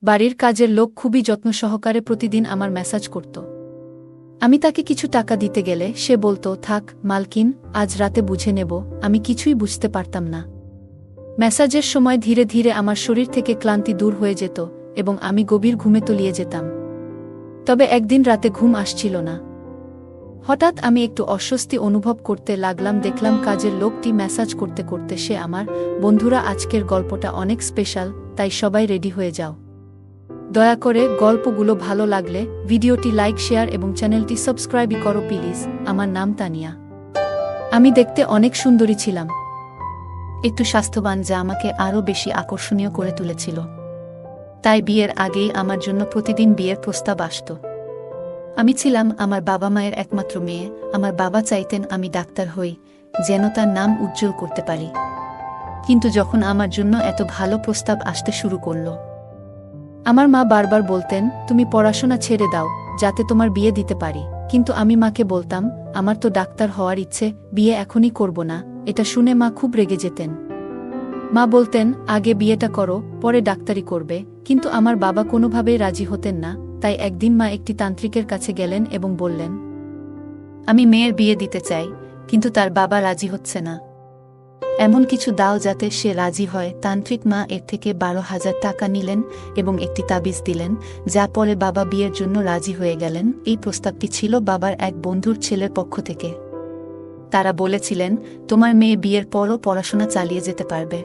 বাড়ির কাজের লোক খুবই যত্ন সহকারে প্রতিদিন আমার মেসাজ করত। আমি তাকে কিছু টাকা দিতে গেলে সে বলতো, থাক মালকিন, আজ রাতে বুঝে নেব। আমি কিছুই বুঝতে পারতাম না। মেসাজের সময় ধীরে ধীরে আমার শরীর থেকে ক্লান্তি দূর হয়ে যেত এবং আমি গভীর ঘুমে তলিয়ে যেতাম। তবে একদিন রাতে ঘুম আসছিল না। হঠাৎ আমি একটু অস্বস্তি অনুভব করতে লাগলাম। দেখলাম কাজের লোকটি মেসাজ করতে করতে সে আমার, বন্ধুরা আজকের গল্পটা অনেক স্পেশাল, তাই সবাই রেডি হয়ে যাও। দয়া করে গল্পগুলো ভালো লাগলে ভিডিওটি লাইক, শেয়ার এবং চ্যানেলটি সাবস্ক্রাইব করো প্লিজ। আমার নাম তানিয়া। আমি দেখতে অনেক সুন্দরী ছিলাম, একটু স্বাস্থ্যবান, যা আমাকে আরও বেশি আকর্ষণীয় করে তুলেছিল। তাই বিয়ের আগেই আমার জন্য প্রতিদিন বিয়ের প্রস্তাব আসত। আমি ছিলাম আমার বাবা মায়ের একমাত্র মেয়ে। আমার বাবা চাইতেন আমি ডাক্তার হই, যেন তার নাম উজ্জ্বল করতে পারি। কিন্তু যখন আমার জন্য এত ভালো প্রস্তাব আসতে শুরু করল, আমার মা বারবার বলতেন, তুমি পড়াশোনা ছেড়ে দাও, যাতে তোমার বিয়ে দিতে পারি। কিন্তু আমি মাকে বলতাম, আমার তো ডাক্তার হওয়ার ইচ্ছে, বিয়ে এখনই করব না। এটা শুনে মা খুব রেগে যেতেন। মা বলতেন, আগে বিয়েটা করো, পরে ডাক্তারি করবে। কিন্তু আমার বাবা কোনোভাবেই রাজি হতেন না। তাই একদিন মা একটি তান্ত্রিকের কাছে গেলেন এবং বললেন, আমি মেয়ের বিয়ে দিতে চাই, কিন্তু তার বাবা রাজি হচ্ছে না। এমন কিছু দাও যাতে সে রাজি হয়। তান্ত্রিক মা এর থেকে 12,000 টাকা নিলেন এবং একটি তাবিজ দিলেন, যা পরে বাবা বিয়ের জন্য রাজি হয়ে গেলেন। এই প্রস্তাবটি ছিল বাবার এক বন্ধুর ছেলের পক্ষ থেকে। তারা বলেছিলেন, তোমার মেয়ে বিয়ের পরও পড়াশোনা চালিয়ে যেতে পারবে।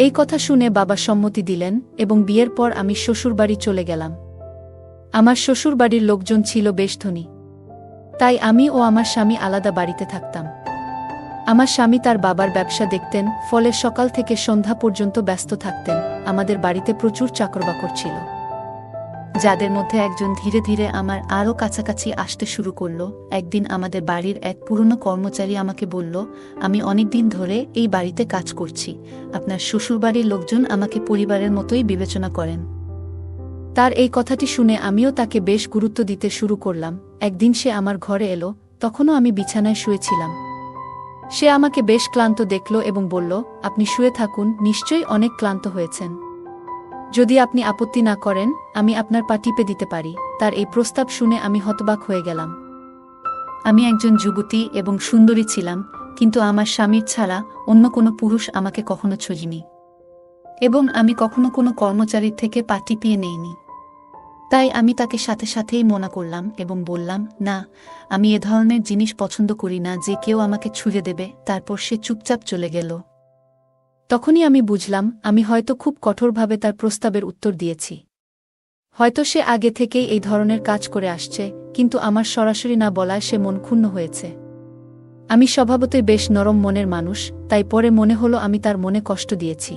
এই কথা শুনে বাবা সম্মতি দিলেন এবং বিয়ের পর আমি শ্বশুরবাড়ি চলে গেলাম। আমার শ্বশুরবাড়ির লোকজন ছিল বেশ ধনী, তাই আমি ও আমার স্বামী আলাদা বাড়িতে থাকতাম। আমার স্বামী তার বাবার ব্যবসা দেখতেন, ফলে সকাল থেকে সন্ধ্যা পর্যন্ত ব্যস্ত থাকতেন। আমাদের বাড়িতে প্রচুর চাকরবাকর ছিল, যাদের মধ্যে একজন ধীরে ধীরে আমার আরও কাছাকাছি আসতে শুরু করল। একদিন আমাদের বাড়ির এক পুরনো কর্মচারী আমাকে বলল, আমি অনেকদিন ধরে এই বাড়িতে কাজ করছি। আপনার শ্বশুরবাড়ির লোকজন আমাকে পরিবারের মতোই বিবেচনা করেন। তার এই কথাটি শুনে আমিও তাকে বেশ গুরুত্ব দিতে শুরু করলাম। একদিন সে আমার ঘরে এলো, তখনও আমি বিছানায় শুয়েছিলাম। সে আমাকে বেশ ক্লান্ত দেখল এবং বলল, আপনি শুয়ে থাকুন, নিশ্চয়ই অনেক ক্লান্ত হয়েছেন। যদি আপনি আপত্তি না করেন, আমি আপনার পা টিপে দিতে পারি। তার এই প্রস্তাব শুনে আমি হতবাক হয়ে গেলাম। আমি একজন যুবতী এবং সুন্দরী ছিলাম, কিন্তু আমার স্বামীর ছাড়া অন্য কোনো পুরুষ আমাকে কখনো ছোঁয়নি এবং আমি কখনো কোনো কর্মচারীর থেকে পা টিপিয়ে নেইনি। তাই আমি তাকে সাথে সাথেই মনা করলাম এবং বললাম, না, আমি এ ধরনের জিনিস পছন্দ করি না যে কেউ আমাকে ছুঁয়ে দেবে। তারপর সে চুপচাপ চলে গেল। তখনই আমি বুঝলাম, আমি হয়তো খুব কঠোরভাবে তার প্রস্তাবের উত্তর দিয়েছি। হয়তো সে আগে থেকেই এই ধরনের কাজ করে আসছে, কিন্তু আমার সরাসরি না বলায় সে মন ক্ষুণ্ণ হয়েছে। আমি স্বভাবতই বেশ নরম মনের মানুষ, তাই পরে মনে হলো আমি তার মনে কষ্ট দিয়েছি।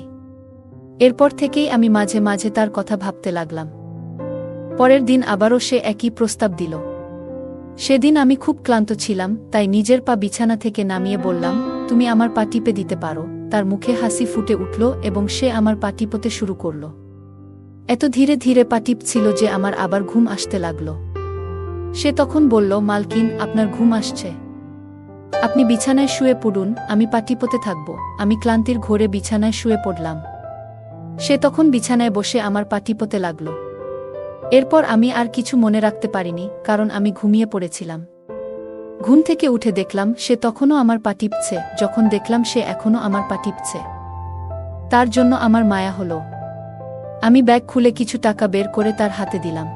এরপর থেকেই আমি মাঝে মাঝে তার কথা ভাবতে লাগলাম। পরের দিন আবারও সে একই প্রস্তাব দিল। সেদিন আমি খুব ক্লান্ত ছিলাম, তাই নিজের পা বিছানা থেকে নামিয়ে বললাম, তুমি আমার পা টিপে দিতে পারো। তার মুখে হাসি ফুটে উঠল এবং সে আমার পা টিপতে শুরু করল। এত ধীরে ধীরে পা টিপছিল যে আমার আবার ঘুম আসতে লাগল। সে তখন বলল, মালকিন, আপনার ঘুম আসছে, আপনি বিছানায় শুয়ে পড়ুন, আমি পা টিপতে থাকব। আমি ক্লান্তির ঘোরে বিছানায় শুয়ে পড়লাম। সে তখন বিছানায় বসে আমার পা টিপতে লাগল। এরপর আমি আর কিছু মনে রাখতে পারিনি, কারণ আমি ঘুমিয়ে পড়েছিলাম। ঘুম থেকে উঠে দেখলাম সে তখনও আমার পা টিপছে। যখন দেখলাম সে এখনও আমার পা টিপছে, তার জন্য আমার মায়া হলো। আমি ব্যাগ খুলে কিছু টাকা বের করে তার হাতে দিলাম।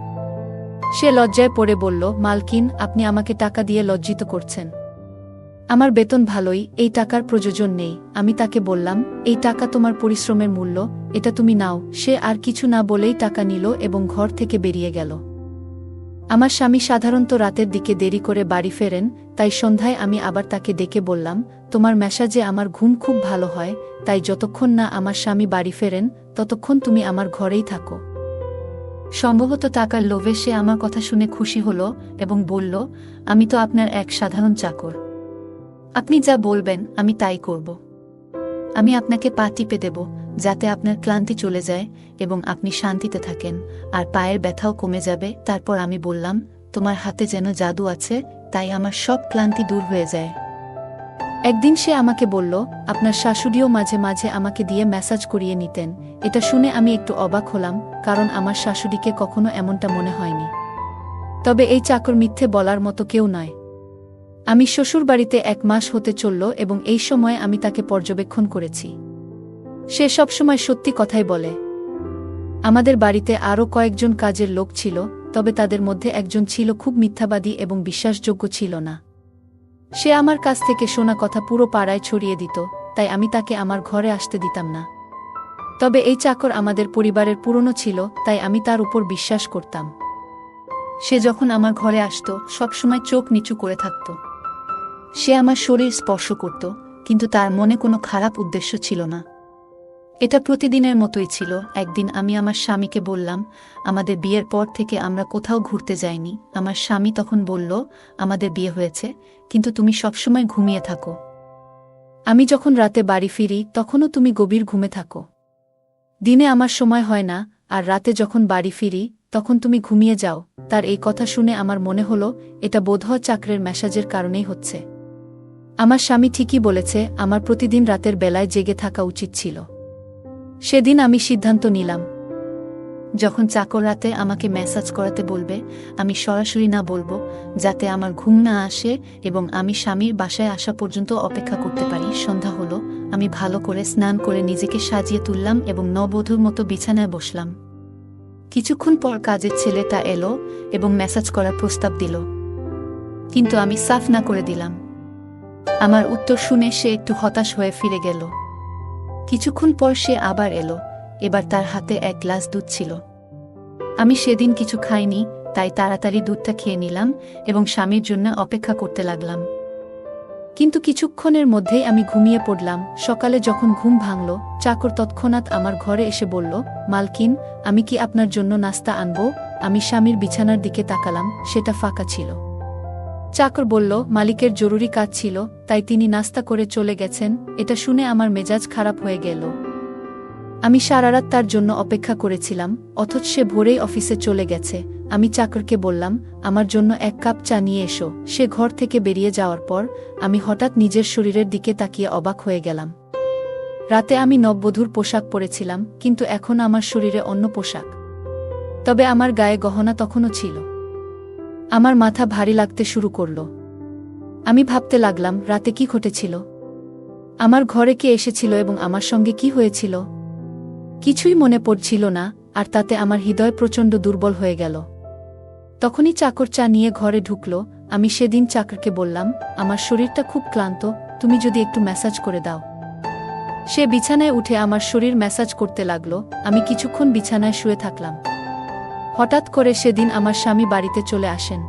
সে লজ্জায় পড়ে বলল, মালকিন, আপনি আমাকে টাকা দিয়ে লজ্জিত করছেন। আমার বেতন ভালোই, এই টাকার প্রয়োজন নেই। আমি তাকে বললাম, এই টাকা তোমার পরিশ্রমের মূল্য, এটা তুমি নাও। সে আর কিছু না বলেই টাকা নিল এবং ঘর থেকে বেরিয়ে গেল। আমার স্বামী সাধারণত রাতের দিকে দেরি করে বাড়ি ফেরেন, তাই সন্ধ্যায় আমি আবার তাকে ডেকে বললাম, তোমার মেসাজে আমার ঘুম খুব ভালো হয়, তাই যতক্ষণ না আমার স্বামী বাড়ি ফেরেন ততক্ষণ তুমি আমার ঘরেই থাকো। সম্ভবত টাকার লোভে সে আমার কথা শুনে খুশি হল এবং বলল, আমি তো আপনার এক সাধারণ চাকর, আপনি যা বলবেন আমি তাই করব। আমি আপনাকে পা টিপে দেব, যাতে আপনার ক্লান্তি চলে যায় এবং আপনি শান্তিতে থাকেন, আর পায়ের ব্যথাও কমে যাবে। তারপর আমি বললাম, তোমার হাতে যেন জাদু আছে, তাই আমার সব ক্লান্তি দূর হয়ে যায়। একদিন সে আমাকে বলল, আপনার শাশুড়িও মাঝে মাঝে আমাকে দিয়ে ম্যাসাজ করিয়ে নিতেন। এটা শুনে আমি একটু অবাক হলাম, কারণ আমার শাশুড়িকে কখনো এমনটা মনে হয়নি। তবে এই চাকর মিথ্যে বলার মতো কেউ নয়। আমি শ্বশুরবাড়িতে 1 মাস হতে চলল এবং এই সময়ে আমি তাকে পর্যবেক্ষণ করেছি। সে সবসময় সত্যি কথাই বলে। আমাদের বাড়িতে আরও কয়েকজন কাজের লোক ছিল, তবে তাদের মধ্যে একজন ছিল খুব মিথ্যাবাদী এবং বিশ্বাসযোগ্য ছিল না। সে আমার কাছ থেকে শোনা কথা পুরো পাড়ায় ছড়িয়ে দিত, তাই আমি তাকে আমার ঘরে আসতে দিতাম না। তবে এই চাকর আমাদের পরিবারের পুরনো ছিল, তাই আমি তার উপর বিশ্বাস করতাম। সে যখন আমার ঘরে আসত, সবসময় চোখ নিচু করে থাকত। সে আমার শরীর স্পর্শ করত, কিন্তু তার মনে কোনো খারাপ উদ্দেশ্য ছিল না। এটা প্রতিদিনের মতোই ছিল। একদিন আমি আমার স্বামীকে বললাম, আমাদের বিয়ের পর থেকে আমরা কোথাও ঘুরতে যাইনি। আমার স্বামী তখন বলল, আমাদের বিয়ে হয়েছে, কিন্তু তুমি সবসময় ঘুমিয়ে থাকো। আমি যখন রাতে বাড়ি ফিরি তখনও তুমি গভীর ঘুমে থাকো। দিনে আমার সময় হয় না, আর রাতে যখন বাড়ি ফিরি তখন তুমি ঘুমিয়ে যাও। তার এই কথা শুনে আমার মনে হলো, এটা বোধহয় চাকরের মেসাজের কারণেই হচ্ছে। আমার স্বামী ঠিকই বলেছে, আমার প্রতিদিন রাতের বেলায় জেগে থাকা উচিত ছিল। সেদিন আমি সিদ্ধান্ত নিলাম, যখন চাকর রাতে আমাকে ম্যাসাজ করাতে বলবে, আমি সরাসরি না বলবো, যাতে আমার ঘুম না আসে এবং আমি স্বামীর বাসায় আসা পর্যন্ত অপেক্ষা করতে পারি। সন্ধ্যা হলো, আমি ভালো করে স্নান করে নিজেকে সাজিয়ে তুললাম এবং নববধূর মতো বিছানায় বসলাম। কিছুক্ষণ পর কাজের ছেলেটা এলো এবং ম্যাসাজ করার প্রস্তাব দিল, কিন্তু আমি সাফ না করে দিলাম। আমার উত্তর শুনে সে একটু হতাশ হয়ে ফিরে গেল। কিছুক্ষণ পর সে আবার এলো, এবার তার হাতে 1 গ্লাস দুধ ছিল। আমি সেদিন কিছু খাইনি, তাই তাড়াতাড়ি দুধটা খেয়ে নিলাম এবং স্বামীর জন্য অপেক্ষা করতে লাগলাম। কিন্তু কিছুক্ষণের মধ্যেই আমি ঘুমিয়ে পড়লাম। সকালে যখন ঘুম ভাঙল, চাকর তৎক্ষণাৎ আমার ঘরে এসে বলল, মালকিন, আমি কি আপনার জন্য নাস্তা আনবো? আমি স্বামীর বিছানার দিকে তাকালাম, সেটা ফাঁকা ছিল। চাকর বলল, মালিকের জরুরি কাজ ছিল, তাই তিনি নাস্তা করে চলে গেছেন। এটা শুনে আমার মেজাজ খারাপ হয়ে গেল। আমি সারারাত তার জন্য অপেক্ষা করেছিলাম, অথচ সে ভোরেই অফিসে চলে গেছে। আমি চাকরকে বললাম, আমার জন্য 1 কাপ চা নিয়ে এসো। সে ঘর থেকে বেরিয়ে যাওয়ার পর আমি হঠাৎ নিজের শরীরের দিকে তাকিয়ে অবাক হয়ে গেলাম। রাতে আমি নববধূর পোশাক পরেছিলাম, কিন্তু এখন আমার শরীরে অন্য পোশাক। তবে আমার গায়ে গহনা তখনও ছিল। আমার মাথা ভারী লাগতে শুরু করল। আমি ভাবতে লাগলাম, রাতে কি ঘটেছিল? আমার ঘরে কে এসেছিল এবং আমার সঙ্গে কি হয়েছিল? কিছুই মনে পড়ছিল না, আর তাতে আমার হৃদয় প্রচণ্ড দুর্বল হয়ে গেল। তখনই চাকর চা নিয়ে ঘরে ঢুকল। আমি সেদিন চাকরকে বললাম, আমার শরীরটা খুব ক্লান্ত, তুমি যদি একটু ম্যাসাজ করে দাও। সে বিছানায় উঠে আমার শরীর ম্যাসাজ করতে লাগল। আমি কিছুক্ষণ বিছানায় শুয়ে থাকলাম। হঠাৎ করে সেদিন আমার স্বামী বাড়িতে চলে আসেন।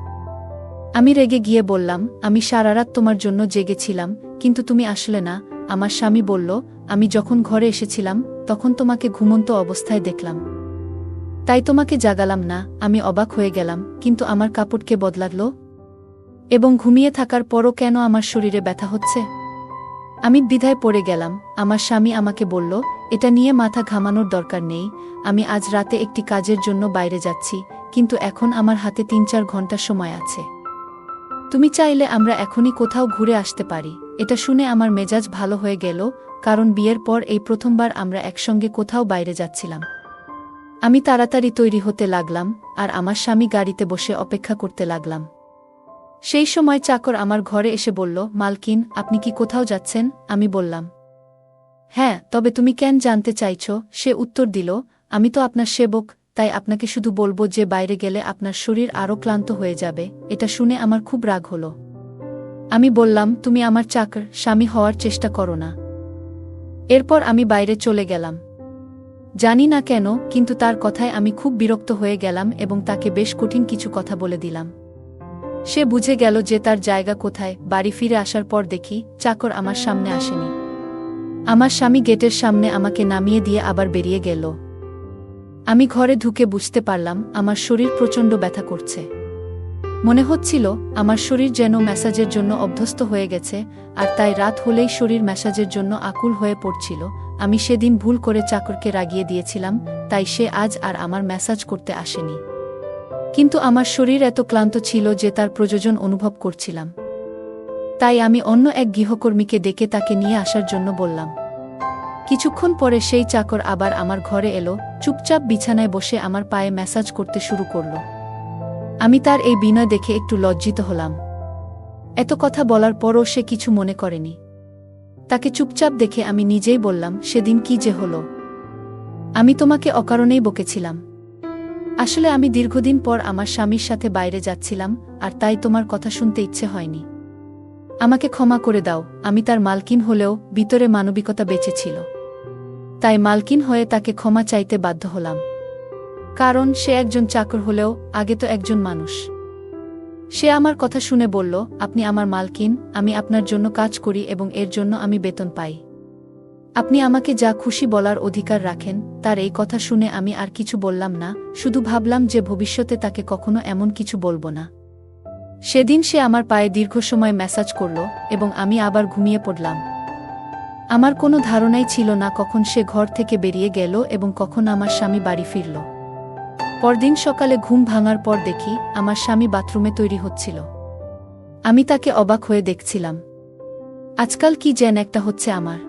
আমি রেগে গিয়ে বললাম, আমি সারারাত তোমার জন্য জেগেছিলাম, কিন্তু তুমি আসলে না। আমার স্বামী বলল, আমি যখন ঘরে এসেছিলাম তখন তোমাকে ঘুমন্ত অবস্থায় দেখলাম, তাই তোমাকে জাগালাম না। আমি অবাক হয়ে গেলাম, কিন্তু আমার কাপড় কে বদলালো এবং ঘুমিয়ে থাকার পরও কেন আমার শরীরে ব্যথা হচ্ছে? আমি দ্বিধায় পড়ে গেলাম। আমার স্বামী আমাকে বলল, এটা নিয়ে মাথা ঘামানোর দরকার নেই। আমি আজ রাতে একটি কাজের জন্য বাইরে যাচ্ছি, কিন্তু এখন আমার হাতে 3-4 ঘন্টা সময় আছে। তুমি চাইলে আমরা এখনই কোথাও ঘুরে আসতে পারি। এটা শুনে আমার মেজাজ ভালো হয়ে গেল, কারণ বিয়ের পর এই প্রথমবার আমরা একসঙ্গে কোথাও বাইরে যাচ্ছিলাম। আমি তাড়াতাড়ি তৈরি হতে লাগলাম, আর আমার স্বামী গাড়িতে বসে অপেক্ষা করতে লাগলাম। সেই সময় চাকর আমার ঘরে এসে বলল, মালকিন, আপনি কি কোথাও যাচ্ছেন? আমি বললাম, হ্যাঁ, তবে তুমি কেন জানতে চাইছ? সে উত্তর দিল, আমি তো আপনার সেবক, তাই আপনাকে শুধু বলবো যে বাইরে গেলে আপনার শরীর আরও ক্লান্ত হয়ে যাবে। এটা শুনে আমার খুব রাগ হলো। আমি বললাম, তুমি আমার চাকর, স্বামী হওয়ার চেষ্টা করো না। এরপর আমি বাইরে চলে গেলাম। জানি না কেন, কিন্তু তার কথায় আমি খুব বিরক্ত হয়ে গেলাম এবং তাকে বেশ কঠিন কিছু কথা বলে দিলাম। সে বুঝে গেল যে তার জায়গা কোথায়। বাড়ি ফিরে আসার পর দেখি চাকর আমার সামনে আসেনি। আমার স্বামী গেটের সামনে আমাকে নামিয়ে দিয়ে আবার বেরিয়ে গেল। আমি ঘরে ঢুকে বুঝতে পারলাম আমার শরীর প্রচণ্ড ব্যথা করছে। মনে হচ্ছিল আমার শরীর যেন ম্যাসাজের জন্য অভ্যস্ত হয়ে গেছে, আর তাই রাত হলেই শরীর ম্যাসাজের জন্য আকুল হয়ে পড়ছিল। আমি সেদিন ভুল করে চাকরকে রাগিয়ে দিয়েছিলাম, তাই সে আজ আর আমার ম্যাসাজ করতে আসেনি। কিন্তু আমার শরীর এত ক্লান্ত ছিল যে তার প্রয়োজন অনুভব করছিলাম। তাই আমি অন্য এক গৃহকর্মীকে ডেকে তাকে নিয়ে আসার জন্য বললাম। কিছুক্ষণ পরে সেই চাকর আবার আমার ঘরে এলো, চুপচাপ বিছানায় বসে আমার পায়ে ম্যাসাজ করতে শুরু করল। আমি তার এই বিনয় দেখে একটু লজ্জিত হলাম। এত কথা বলার পরও সে কিছু মনে করেনি। তাকে চুপচাপ দেখে আমি নিজেই বললাম, সেদিন কি যে হলো? আমি তোমাকে অকারণেই বকেছিলাম। আসলে আমি দীর্ঘদিন পর আমার স্বামীর সাথে বাইরে যাচ্ছিলাম, আর তাই তোমার কথা শুনতে ইচ্ছে হয়নি। আমাকে ক্ষমা করে দাও। আমি তার মালকিন হলেও ভিতরে মানবিকতা বেঁচে ছিল। তাই মালকিন হয়ে তাকে ক্ষমা চাইতে বাধ্য হলাম। কারণ সে একজন চাকর হলেও আগে তো একজন মানুষ। সে আমার কথা শুনে বলল, আপনি আমার মালকিন, আমি আপনার জন্য কাজ করি এবং এর জন্য আমি বেতন পাই। আপনি আমাকে যা খুশি বলার অধিকার রাখেন। তার এই কথা শুনে আমি আর কিছু বললাম না, শুধু ভাবলাম যে ভবিষ্যতে তাকে কখনো এমন কিছু বলবো না। সেদিন সে আমার পায়ে দীর্ঘ সময় ম্যাসাজ করল এবং আমি আবার ঘুমিয়ে পড়লাম। আমার কোনো ধারণাই ছিল না কখন সে ঘর থেকে বেরিয়ে গেল এবং কখন আমার স্বামী বাড়ি ফিরল। পরদিন সকালে ঘুম ভাঙার পর দেখি আমার স্বামী বাথরুমে তৈরি হচ্ছিল। আমি তাকে অবাক হয়ে দেখছিলাম। আজকাল কি যেন একটা হচ্ছে আমার।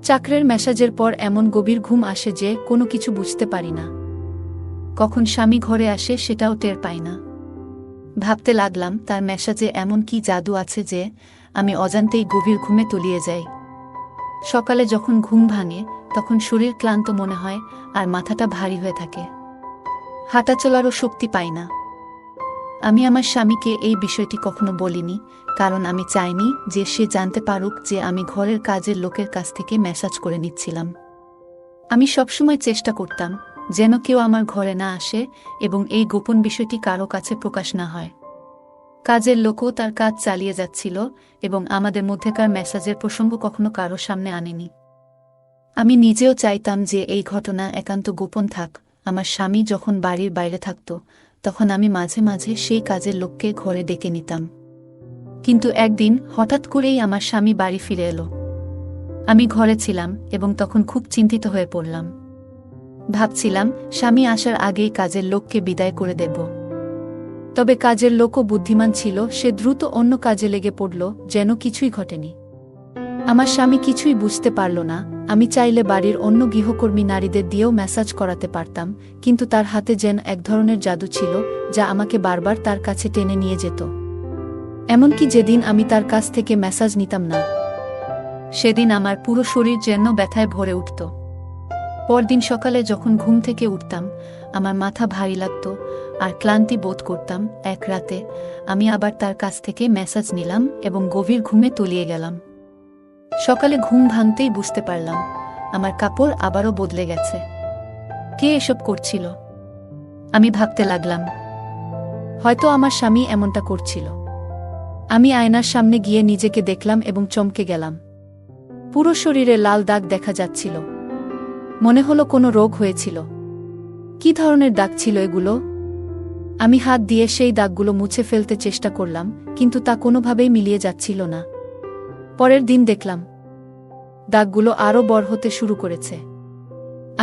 চাকরের ম্যাসাজের পর এমন গভীর ঘুম আসে যে কোনো কিছু বুঝতে পারি না। কখন স্বামী ঘরে আসে সেটাও টের পাই না। ভাবতে লাগলাম, তার ম্যাসাজে এমন কি জাদু আছে যে আমি অজান্তেই গভীর ঘুমে তলিয়ে যাই। সকালে যখন ঘুম ভাঙে তখন শরীর ক্লান্ত মনে হয় আর মাথাটা ভারী হয়ে থাকে। হাঁটা চলারও শক্তি পাই না। আমি আমার স্বামীকে এই বিষয়টি কখনো বলিনি, কারণ আমি চাইনি যে সে জানতে পারুক যে আমি ঘরের কাজের লোকের কাছ থেকে ম্যাসাজ করে নিচ্ছিলাম। আমি সবসময় চেষ্টা করতাম যেন কেউ আমার ঘরে না আসে এবং এই গোপন বিষয়টি কারো কাছে প্রকাশ না হয়। কাজের লোকও তার কাজ চালিয়ে যাচ্ছিল এবং আমাদের মধ্যেকার ম্যাসাজের প্রসঙ্গ কখনো কারো সামনে আনেনি। আমি নিজেও চাইতাম যে এই ঘটনা একান্ত গোপন থাক। আমার স্বামী যখন বাড়ির বাইরে থাকত তখন আমি মাঝে মাঝে সেই কাজের লোককে ঘরে ডেকে নিতাম। কিন্তু একদিন হঠাৎ করেই আমার স্বামী বাড়ি ফিরে এলো। আমি ঘরে ছিলাম এবং তখন খুব চিন্তিত হয়ে পড়লাম। ভাবছিলাম স্বামী আসার আগেই কাজের লোককে বিদায় করে দেব। তবে কাজের লোকও বুদ্ধিমান ছিল, সে দ্রুত অন্য কাজে লেগে পড়ল যেন কিছুই ঘটেনি। আমার স্বামী কিছুই বুঝতে পারল না। আমি চাইলে বাড়ির অন্য গৃহকর্মী নারীদের দিয়েও ম্যাসাজ করাতে পারতাম, কিন্তু তার হাতে যেন এক ধরনের জাদু ছিল যা আমাকে বারবার তার কাছে টেনে নিয়ে যেত। এমনকি যেদিন আমি তার কাছ থেকে ম্যাসাজ নিতাম না, সেদিন আমার পুরো শরীর যেন ব্যথায় ভরে উঠত। পরদিন সকালে যখন ঘুম থেকে উঠতাম আমার মাথা ভারী লাগত আর ক্লান্তি বোধ করতাম। এক রাতে আমি আবার তার কাছ থেকে ম্যাসাজ নিলাম এবং গভীর ঘুমে তলিয়ে গেলাম। সকালে ঘুম ভাঙতেই বুঝতে পারলাম আমার কাপড় আবারও বদলে গেছে। কে এসব করছিল? আমি ভাবতে লাগলাম, হয়তো আমার স্বামী এমনটা করছিল। আমি আয়নার সামনে গিয়ে নিজেকে দেখলাম এবং চমকে গেলাম। পুরো শরীরে লাল দাগ দেখা যাচ্ছিল। মনে হলো কোনো রোগ হয়েছিল। কি ধরনের দাগ ছিল এগুলো? আমি হাত দিয়ে সেই দাগগুলো মুছে ফেলতে চেষ্টা করলাম, কিন্তু তা কোনোভাবেই মিলিয়ে যাচ্ছিল না। পরের দিন দেখলাম দাগগুলো আরও বড় হতে শুরু করেছে।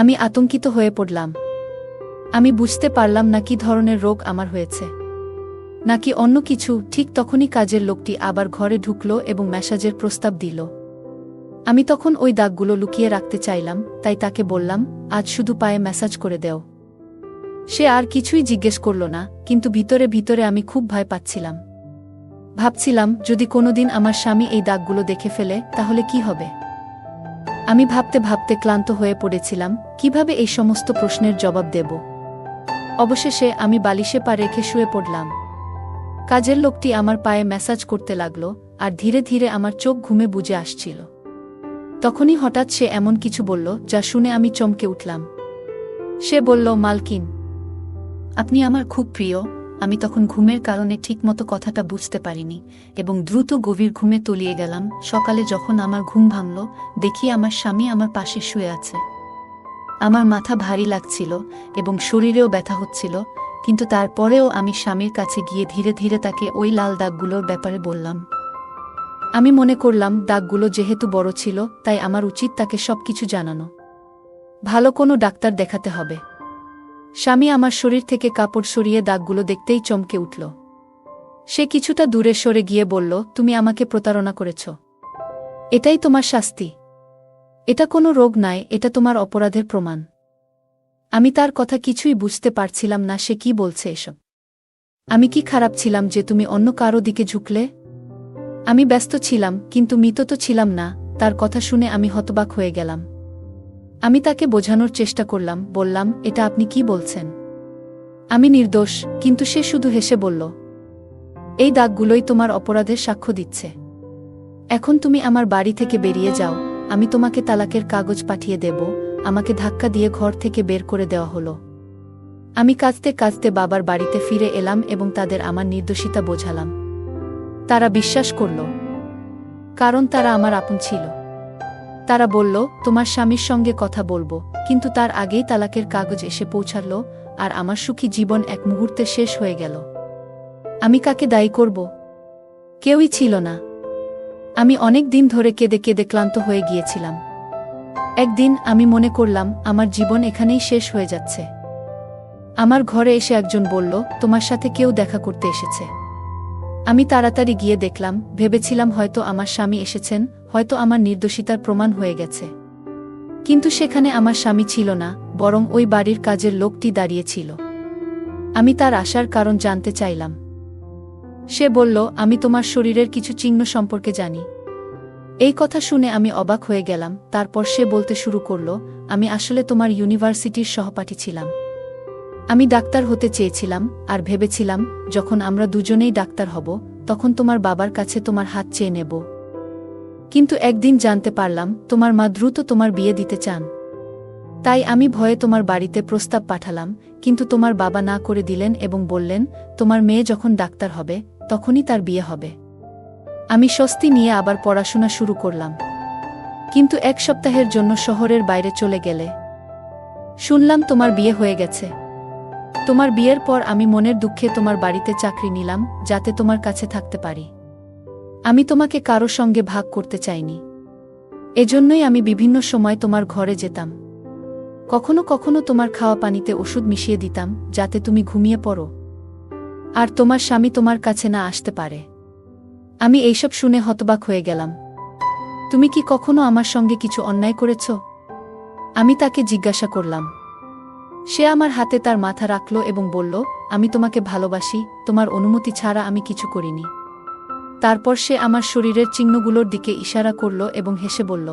আমি আতঙ্কিত হয়ে পড়লাম। আমি বুঝতে পারলাম না কি ধরনের রোগ আমার হয়েছে, নাকি অন্য কিছু। ঠিক তখনই কাজের লোকটি আবার ঘরে ঢুকল এবং ম্যাসাজের প্রস্তাব দিল। আমি তখন ওই দাগগুলো লুকিয়ে রাখতে চাইলাম, তাই তাকে বললাম, আজ শুধু পায়ে ম্যাসাজ করে দেও। সে আর কিছুই জিজ্ঞেস করল না, কিন্তু ভিতরে ভিতরে আমি খুব ভয় পাচ্ছিলাম। ভাবছিলাম, যদি কোনোদিন আমার স্বামী এই দাগগুলো দেখে ফেলে তাহলে কি হবে। আমি ভাবতে ভাবতে ক্লান্ত হয়ে পড়েছিলাম, কিভাবে এই সমস্ত প্রশ্নের জবাব দেব। অবশেষে আমি বালিশে পা রেখে শুয়ে পড়লাম। কাজের লোকটি আমার পায়ে ম্যাসাজ করতে লাগল আর ধীরে ধীরে আমার চোখ ঘুমে বুজে আসছিল। তখনই হঠাৎ সে এমন কিছু বলল যা শুনে আমি চমকে উঠলাম। সে বলল, মালকিন, আপনি আমার খুব প্রিয়। আমি তখন ঘুমের কারণে ঠিকমতো কথাটা বুঝতে পারিনি এবং দ্রুত গভীর ঘুমে তলিয়ে গেলাম। সকালে যখন আমার ঘুম ভাঙল দেখি আমার স্বামী আমার পাশে শুয়ে আছে। আমার মাথা ভারী লাগছিল এবং শরীরেও ব্যথা হচ্ছিল, কিন্তু তারপরেও আমি স্বামীর কাছে গিয়ে ধীরে ধীরে তাকে ওই লাল দাগগুলোর ব্যাপারে বললাম। আমি মনে করলাম দাগগুলো যেহেতু বড় ছিল তাই আমার উচিত তাকে সবকিছু জানানো। ভালো কোনো ডাক্তার দেখাতে হবে। স্বামী আমার শরীর থেকে কাপড় সরিয়ে দাগগুলো দেখতেই চমকে উঠল। সে কিছুটা দূরে সরে গিয়ে বলল, তুমি আমাকে প্রতারণা করেছ। এটাই তোমার শাস্তি। এটা কোনো রোগ নয়, এটা তোমার অপরাধের প্রমাণ। আমি তার কথা কিছুই বুঝতে পারছিলাম না, সে কি বলছে এসব। আমি কি খারাপ ছিলাম যে তুমি অন্য কারো দিকে ঝুঁকলে? আমি ব্যস্ত ছিলাম, কিন্তু মৃত তো ছিলাম না। তার কথা শুনে আমি হতবাক হয়ে গেলাম। আমি তাকে বোঝানোর চেষ্টা করলাম, বললাম, এটা আপনি কি বলছেন? আমি নির্দোষ। কিন্তু সে শুধু হেসে বলল, এই দাগগুলোই তোমার অপরাধের সাক্ষ্য দিচ্ছে। এখন তুমি আমার বাড়ি থেকে বেরিয়ে যাও, আমি তোমাকে তালাকের কাগজ পাঠিয়ে দেব। আমাকে ধাক্কা দিয়ে ঘর থেকে বের করে দেওয়া হলো। আমি কাঁদতে কাঁদতে বাবার বাড়িতে ফিরে এলাম এবং তাদের আমার নির্দোষিতা বোঝালাম। তারা বিশ্বাস করল, কারণ তারা আমার আপন ছিল। তারা বলল, তোমার স্বামীর সঙ্গে কথা বলবো, কিন্তু তার আগেই তালাকের কাগজ এসে পৌঁছাল, আর আমার সুখী জীবন এক মুহূর্তে শেষ হয়ে গেল। আমি কাকে দায়ী করব? কেউই ছিল না। আমি অনেক দিন ধরে কেঁদে কেঁদে ক্লান্ত হয়ে গিয়েছিলাম। একদিন আমি মনে করলাম আমার জীবন এখানেই শেষ হয়ে যাচ্ছে। আমার ঘরে এসে একজন বলল, তোমার সাথে কেউ দেখা করতে এসেছে। আমি তাড়াতাড়ি গিয়ে দেখলাম, ভেবেছিলাম হয়তো আমার স্বামী এসেছেন, হয়তো আমার নির্দোষিতার প্রমাণ হয়ে গেছে। কিন্তু সেখানে আমার স্বামী ছিল না, বরং ওই বাড়ির কাজের লোকটি দাঁড়িয়েছিল। আমি তার আসার কারণ জানতে চাইলাম। সে বলল, আমি তোমার শরীরের কিছু চিহ্ন সম্পর্কে জানি। এই কথা শুনে আমি অবাক হয়ে গেলাম। তারপর সে বলতে শুরু করল, আমি আসলে তোমার ইউনিভার্সিটির সহপাঠী ছিলাম। আমি ডাক্তার হতে চেয়েছিলাম, আর ভেবেছিলাম যখন আমরা দুজনেই ডাক্তার হব, তখন তোমার বাবার কাছে তোমার হাত চেয়ে নেব। কিন্তু একদিন জানতে পারলাম তোমার মা দ্রুত তোমার বিয়ে দিতে চান। তাই আমি ভয়ে তোমার বাড়িতে প্রস্তাব পাঠালাম, কিন্তু তোমার বাবা না করে দিলেন এবং বললেন, তোমার মেয়ে যখন ডাক্তার হবে তখনই তার বিয়ে হবে। আমি স্বস্তি নিয়ে আবার পড়াশোনা শুরু করলাম। কিন্তু এক সপ্তাহের জন্য শহরের বাইরে চলে গেলে শুনলাম তোমার বিয়ে হয়ে গেছে। তোমার বিয়ের পর আমি মনের দুঃখে তোমার বাড়িতে চাকরি নিলাম, যাতে তোমার কাছে থাকতে পারি। আমি তোমাকে কারো সঙ্গে ভাগ করতে চাইনি। এজন্যই আমি বিভিন্ন সময় তোমার ঘরে যেতাম। কখনো কখনো তোমার খাওয়া পানিতে ওষুধ মিশিয়ে দিতাম, যাতে তুমি ঘুমিয়ে পড়ো, আর তোমার স্বামী তোমার কাছে না আসতে পারে। আমি এইসব শুনে হতবাক হয়ে গেলাম। তুমি কি কখনো আমার সঙ্গে কিছু অন্যায় করেছ? আমি তাকে জিজ্ঞাসা করলাম। সে আমার হাতে তার মাথা রাখল এবং বলল, আমি তোমাকে ভালোবাসি, তোমার অনুমতি ছাড়া আমি কিছু করিনি। তারপর সে আমার শরীরের চিহ্নগুলোর দিকে ইশারা করল এবং হেসে বলল,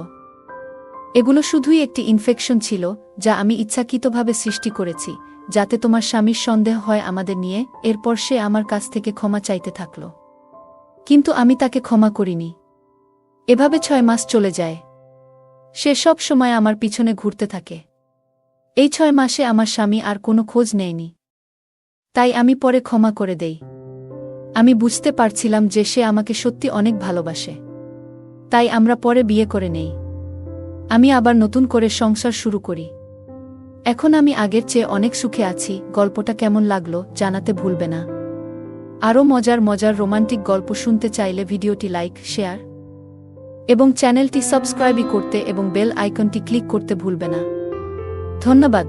এগুলো শুধুই একটি ইনফেকশন ছিল, যা আমি ইচ্ছাকৃতভাবে সৃষ্টি করেছি, যাতে তোমার স্বামীর সন্দেহ হয় আমাদের নিয়ে। এরপর সে আমার কাছ থেকে ক্ষমা চাইতে থাকল, কিন্তু আমি তাকে ক্ষমা করিনি। এভাবে 6 মাস চলে যায়। সে সব সময় আমার পিছনে ঘুরতে থাকে। এই 6 মাসে আমার স্বামী আর কোনো খোঁজ নেয়নি। তাই আমি পরে ক্ষমা করে দেই। আমি বুঝতে পারছিলাম যে সে আমাকে সত্যি অনেক ভালোবাসে। তাই আমরা পরে বিয়ে করে নেই। আমি আবার নতুন করে সংসার শুরু করি। এখন আমি আগের চেয়ে অনেক সুখে আছি। গল্পটা কেমন লাগলো জানাতে ভুলবে না। আরও মজার মজার রোমান্টিক গল্প শুনতে চাইলে ভিডিওটি লাইক, শেয়ার এবং চ্যানেলটি সাবস্ক্রাইব করতে এবং বেল আইকনটি ক্লিক করতে ভুলবে না। ধন্যবাদ।